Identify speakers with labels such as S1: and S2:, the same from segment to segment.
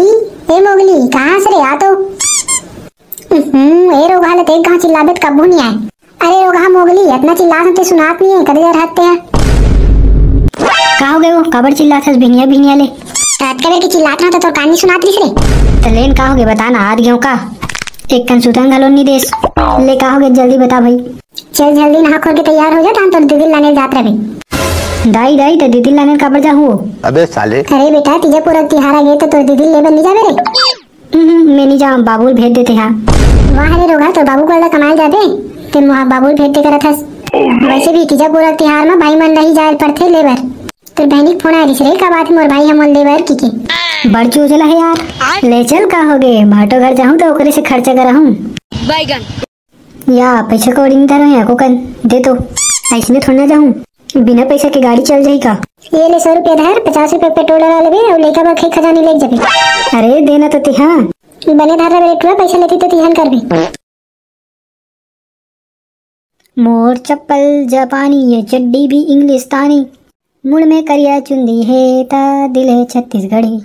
S1: ए Mowgli कहाँ से रे आ तो। ए रोगा ले देख कहाँ चिल्लाबे कब नहीं आए। अरे रोगा मोगली इतना चिल्ला ते सुनात नहीं है कदे देर हटते हैं। कहाँ हो गए वो कबर चिल्ला था भिनिया भिनिया ले रात कबर की चिल्लात ना तो कानी सुनात रही रे। तलेन कहाँ हो गए बता ना आद गेहूं का एक कन सुतंग घलोन नहीं देश ले कहाँ हो गए जल्दी बता भाई। चल जल्दी नहा खोल के तैयार हो जा तो दीदी लाने जात रहे। दाई दाई तो दीदी लाने कबर जा हुओ।
S2: अबे साले
S1: अरे बेटा तीजे पूरा तिहारा गए तो दीदी लेबर नहीं जावे रे। मैं नहीं जाऊँ बाबूल भेज देते हाँ। वाह रे रोगा तो बाबू को कमाल जाते ते बाबूल भेज दे करत हस। वैसे भी तीजा पूरा तिहार में भाई मन रही जाए पड़ते लेबर तो बहनी फोन आ रही रे का बात मोर भाई हम लेबर की के बड़ चूजला है यार। ले चल का हो गए भाटो घर जाऊँ तो ओकरे से खर्चा कराऊँ बैगन या पैसा कौड़ी नहीं धरो है कोकन दे तो ऐसे थोड़ा ना जाऊँ बिना पैसा के गाड़ी चल जाएगी का। ये ले 100 रुपया धर 50 रुपया पेट्रोल डाला लेबे और लेकर बखे खजाने ले जाबे। अरे देना तो तिहा बने धर रे बेटुआ पैसा लेती तो तिहान करबे। मोर चप्पल जापानी ये चड्डी भी इंग्लिस्तानी मुड़ में करिया चुंदी है ता दिल है छत्तीसगढ़ी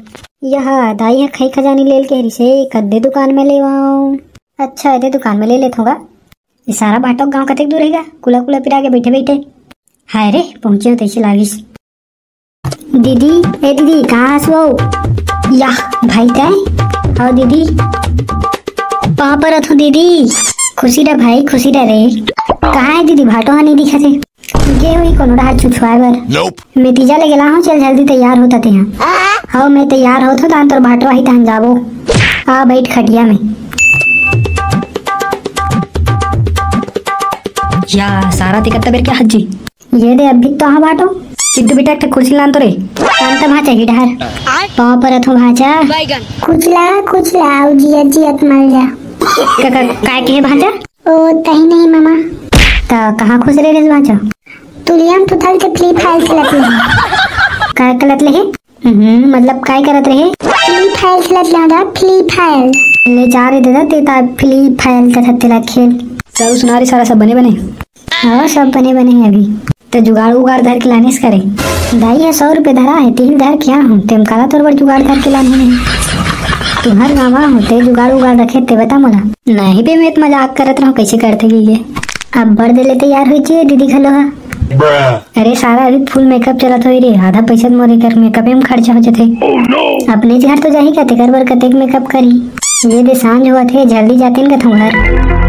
S1: यहाँ दाई खई खजानी ले के से कद्दे दुकान में ले आऊं। अच्छा है दुकान में ले लेत होगा। ये सारा बाटो गांव कतेक दूर रहेगा कुला कुला पिरा के बैठे बैठे। हाय रे पहुंचे तैसे लागिस। दीदी ए दीदी कहाँ हसो या भाई तय हाँ दीदी कहाँ पर अथो दीदी। खुशी रह भाई खुशी रह रे कहाँ है दीदी भाटो नहीं दिखा थे गे हुई कोनो रहा छुछुआए बर मैं तीजा ले गेला हूँ चल जल्दी तैयार होता थे यहाँ। हाँ मैं तैयार होता तो अंतर भाटो ही तहन जाबो आ बैठ खटिया में।
S3: या सारा तिकत्ता बेर क्या हज्जी
S1: ये दे अभी तो हाँ बाटो
S3: चिद्दू बेटा एक कुर्सी लान तो रे
S1: अंत भाचा ही डहर पाँव पर अथो भाचा कुचला कुचला जियत जियत मर जा
S3: काय के भाजा
S1: ओ तही नहीं मामा ता कहाँ खुश रहे रे भाचा तुलियम तुथल के फ्ली फाइल खेलत ले काय करत ले मतलब काय करत रहे फ्ली फाइल खेलत लादा फ्ली फाइल ले जा रे दादा तेता फ्ली फाइल का तेला खेल
S3: सब सुना रे सारा सब बने बने।
S1: हाँ सब बने बने हैं अभी तो जुगाड़ उगाड़ धर के लाने से करे दाई है 100 रुपये धरा है 3 धर क्या हूँ तेम काला तोर बड़ जुगाड़ धर के लाने नहीं तुम्हार गाँव होते जुगाड़ उगाड़ रखे ते बता मोला नहीं बे मैं मजाक करत रहा कैसे करते ये अब बड़ दे ले तैयार हुई चाहिए दीदी खलो हा। अरे सारा अभी फुल मेकअप चलत हो रे आधा पैसा मोरे कर मेकअप में खर्चा हो जाते अपने घर तो जाही का तेकर बर कतेक मेकअप करी ये दे सांझ हुआ थे जल्दी जाते न का घर